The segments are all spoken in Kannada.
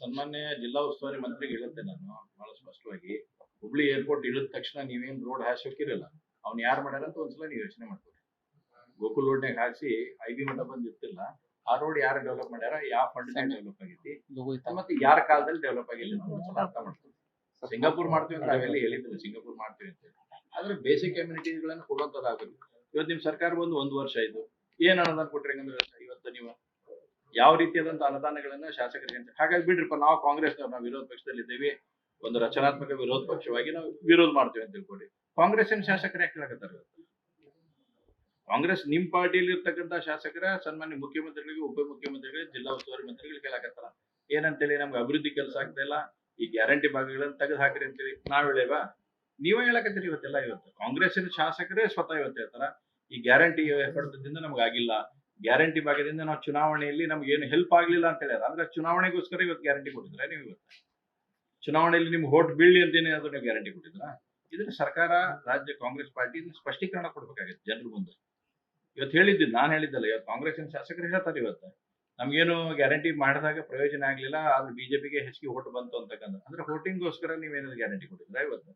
ಸನ್ಮಾನ್ಯ ಜಿಲ್ಲಾ ಉಸ್ತುವಾರಿ ಮಂತ್ರಿಗೆ ಹೇಳುತ್ತೆ ನಾನು ಬಹಳ ಸ್ಪಷ್ಟವಾಗಿ. ಹುಬ್ಳಿ ಏರ್ಪೋರ್ಟ್ ಇಳಿದ ತಕ್ಷಣ ನೀವೇನ್ ರೋಡ್ ಹಾಸಿ ಹೋಗಿರಲ್ಲ, ಅವ್ನು ಯಾರು ಮಾಡ್ಯಾರ ಅಂತ ಒಂದ್ಸಲ ನೀವು ಯೋಚನೆ ಮಾಡ್ತೀರಿ. ಗೋಕುಲ್ ರೋಡ್ನಾಗ ಹಾಸಿ ಐಬಿ ಮಠ ಬಂದ್ ಇರ್ತಿಲ್ಲ, ಆ ರೋಡ್ ಯಾರು ಡೆವಲಪ್ ಮಾಡ್ಯಾರ, ಯಾವ ಫಂಡ್ ಡೆವಲಪ್ ಆಗೈತಿ, ಮತ್ತೆ ಯಾರ ಕಾಲದಲ್ಲಿ ಡೆವಲಪ್ ಆಗೈತಿ ಅಂತ ಒಂದ್ಸಲ ಅರ್ಥ ಮಾಡ್ತೀವಿ. ಸಿಂಗಾಪುರ್ ಮಾಡ್ತೀವಿ ಅಂತ ನಾವೆಲ್ಲ ಹೇಳಿದ್ದಿಲ್ಲ, ಸಿಂಗಾಪುರ್ ಮಾಡ್ತೀವಿ ಅಂತ ಹೇಳಿ. ಆದ್ರೆ ಬೇಸಿಕ್ ಕಮ್ಯುನಿಟೀಸ್ಗಳನ್ನ ಕೊಡುವಂತದ್ದಾಗಬೇಕು. ಇವತ್ತು ನಿಮ್ ಸರ್ಕಾರ ಬಂದು 1 ವರ್ಷ ಆಯ್ತು, ಏನ್ ಅನುದಾನ ಕೊಟ್ರಿ ಅಂದ್ರೆ ಇವತ್ತು ನೀವು ಯಾವ ರೀತಿಯಾದಂತ ಅನುದಾನಗಳನ್ನ ಶಾಸಕರಿಗೆ ಹಾಗಾಗಿ ಬಿಡ್ರಿಪ್ಪ, ನಾವು ಕಾಂಗ್ರೆಸ್ ನಾವು ವಿರೋಧ ಪಕ್ಷದಲ್ಲಿ ಇದ್ದೇವೆ, ಒಂದು ರಚನಾತ್ಮಕ ವಿರೋಧ ಪಕ್ಷವಾಗಿ ನಾವು ವಿರೋಧ ಮಾಡ್ತೀವಿ ಅಂತ ತಿಳ್ಕೊಡಿ. ಕಾಂಗ್ರೆಸ್ಸಿನ ಶಾಸಕರು ಯಾಕೆ ಹೇಳಕತ್ತಾರ? ಕಾಂಗ್ರೆಸ್ ನಿಮ್ ಪಾರ್ಟಿಯಲ್ಲಿ ಇರ್ತಕ್ಕಂಥ ಶಾಸಕರ ಸನ್ಮಾನ್ಯ ಮುಖ್ಯಮಂತ್ರಿಗಳಿಗೆ, ಉಪಮುಖ್ಯಮಂತ್ರಿಗಳಿಗೆ, ಜಿಲ್ಲಾ ಉಸ್ತುವಾರಿ ಮಂತ್ರಿಗಳಿಗೆ ಕೇಳಕತ್ತಾರ ಏನಂತೇಳಿ, ನಮ್ಗೆ ಅಭಿವೃದ್ಧಿ ಕೆಲಸ ಆಗ್ತಾ ಇಲ್ಲ, ಈ ಗ್ಯಾರಂಟಿ ಭಾಗಗಳನ್ನು ತೆಗೆದು ಹಾಕ್ರಿ ಅಂತೇಳಿ ನಾವ್ ಹೇಳೇವಾ? ನೀವೇ ಹೇಳಕತ್ತೀರಿ ಇವತ್ತೆಲ್ಲ. ಇವತ್ತು ಕಾಂಗ್ರೆಸ್ಸಿನ ಶಾಸಕರೇ ಸ್ವತಃ ಇವತ್ತು ಹೇಳ್ತಾರ ಈ ಗ್ಯಾರಂಟಿ ಎಫರ್ಟ್ದಿಂದ ನಮ್ಗೆ ಆಗಿಲ್ಲ, ಗ್ಯಾರಂಟಿ ಭಾಗದಿಂದ ನಾವು ಚುನಾವಣೆಯಲ್ಲಿ ನಮ್ಗೆ ಏನು ಹೆಲ್ಪ್ ಆಗ್ಲಿಲ್ಲ ಅಂತ ಹೇಳ್ಯಾರ. ಅಂದ್ರೆ ಚುನಾವಣೆಗೋಸ್ಕರ ಇವತ್ತು ಗ್ಯಾರಂಟಿ ಕೊಟ್ಟಿದ್ರ? ನೀವು ಇವತ್ತು ಚುನಾವಣೆಯಲ್ಲಿ ನಿಮ್ಗೆ ವೋಟ್ ಬೀಳ್ಲಿ ಅಂತ ಏನಾದ್ರು ನೀವು ಗ್ಯಾರಂಟಿ ಕೊಟ್ಟಿದ್ರ? ಇದನ್ನ ಸರ್ಕಾರ, ರಾಜ್ಯ ಕಾಂಗ್ರೆಸ್ ಪಾರ್ಟಿ ಸ್ಪಷ್ಟೀಕರಣ ಕೊಡ್ಬೇಕಾಗಿತ್ತು ಜನರ ಮುಂದೆ. ಇವತ್ತು ಹೇಳಿದ್ದು ನಾನು ಹೇಳಿದ್ದಲ್ಲ, ಇವತ್ತು ಕಾಂಗ್ರೆಸ್ಸಿನ ಶಾಸಕರು ಹೇಳ್ತಾರೆ ಇವತ್ತು ನಮ್ಗೇನು ಗ್ಯಾರಂಟಿ ಮಾಡಿದಾಗ ಪ್ರಯೋಜನ ಆಗ್ಲಿಲ್ಲ, ಆದ್ರೆ ಬಿಜೆಪಿಗೆ ಹೆಚ್ಚಿಗೆ ಓಟ್ ಬಂತು ಅಂತಕ್ಕಂಥ. ಅಂದ್ರೆ ವೋಟಿಂಗ್ಗೋಸ್ಕರ ನೀವೇನಾದ್ರು ಗ್ಯಾರಂಟಿ ಕೊಟ್ಟಿದ್ರ? ಇವತ್ತು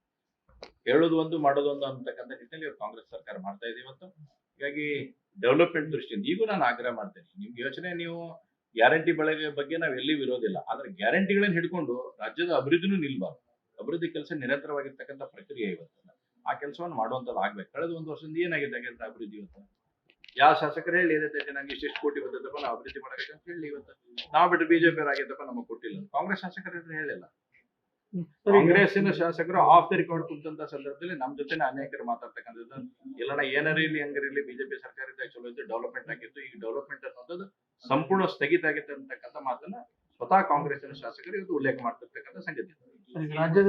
ಹೇಳೋದು ಒಂದು ಮಾಡೋದು ಒಂದು ಅಂತಕ್ಕಂಥ ನಿಟ್ಟಿನಲ್ಲಿ ಇವತ್ತು ಕಾಂಗ್ರೆಸ್ ಸರ್ಕಾರ ಮಾಡ್ತಾ ಇದೆ ಇವತ್ತು. ಹೀಗಾಗಿ ಡೆವಲಪ್ಮೆಂಟ್ ದೃಷ್ಟಿಯಿಂದ ಈಗೂ ನಾನು ಆಗ್ರಹ ಮಾಡ್ತೇನೆ, ನಿಮ್ಗೆ ಯೋಚನೆ, ನೀವು ಗ್ಯಾರಂಟಿ ಬಗ್ಗೆ ನಾವ್ ಎಲ್ಲಿ ವಿರೋಧಿಲ್ಲ, ಆದ್ರೆ ಗ್ಯಾರಂಟಿಗಳನ್ನ ಹಿಡ್ಕೊಂಡು ರಾಜ್ಯದ ಅಭಿವೃದ್ಧಿನೂ ನಿಲ್ಬಾರ್ದು. ಅಭಿವೃದ್ಧಿ ಕೆಲಸ ನಿರಂತರವಾಗಿರ್ತಕ್ಕಂಥ ಪ್ರಕ್ರಿಯೆ ಇವತ್ತು, ಆ ಕೆಲಸವನ್ನು ಮಾಡುವಂತದ್ದು ಆಗ್ಬೇಕು. ಕಳೆದ 1 ವರ್ಷದಿಂದ ಏನಾಗಿದೆ ಅಭಿವೃದ್ಧಿ? ಇವತ್ತು ಯಾವ ಶಾಸಕರು ಹೇಳಿ ಏನೈತೆ ನಂಗೆ ಇಷ್ಟು ಕೋಟಿ ಬಂದದಪ್ಪ ನಾವು ಅಭಿವೃದ್ಧಿ ಮಾಡಬೇಕು ಅಂತ ಹೇಳಿ, ಇವತ್ತು ನಾವು ಬಿಟ್ಟು ಬಿಜೆಪಿ ಆಗಿದ್ದಪ್ಪ ನಮಗೆ ಕೊಟ್ಟಿಲ್ಲ. ಕಾಂಗ್ರೆಸ್ ಶಾಸಕರು ಹೇಳಿಲ್ಲ. ಕಾಂಗ್ರೆಸ್ಸಿನ ಶಾಸಕರು ಆಫ್ ದ ರೆಕಾರ್ಡ್ ಕುಂತಂತ ಸಂದರ್ಭದಲ್ಲಿ ನಮ್ ಜೊತೆ ಅನೇಕರು ಮಾತಾಡ್ತಕ್ಕಂಥದ್ದು, ಇಲ್ಲ ಏನಾರ ಇಲ್ಲಿ ಹಂಗಾರಿಲ್ಲಿ ಬಿಜೆಪಿ ಸರ್ಕಾರ ಇದ್ದಾಗ ಚಲೋ ಇದ್ದು, ಡೆವಲಪ್ಮೆಂಟ್ ಆಗಿತ್ತು, ಈಗ ಡೆವಲಪ್ಮೆಂಟ್ ಅನ್ನೋದು ಸಂಪೂರ್ಣ ಸ್ಥಗಿತ ಆಗಿತ್ತು ಅಂತಕ್ಕಂಥ ಮಾತನ್ನ ಸ್ವತಃ ಕಾಂಗ್ರೆಸ್ಸಿನ ಶಾಸಕರು ಇವತ್ತು ಉಲ್ಲೇಖ ಮಾಡ್ತಿರ್ತಕ್ಕಂಥ ಸಂಗತಿ.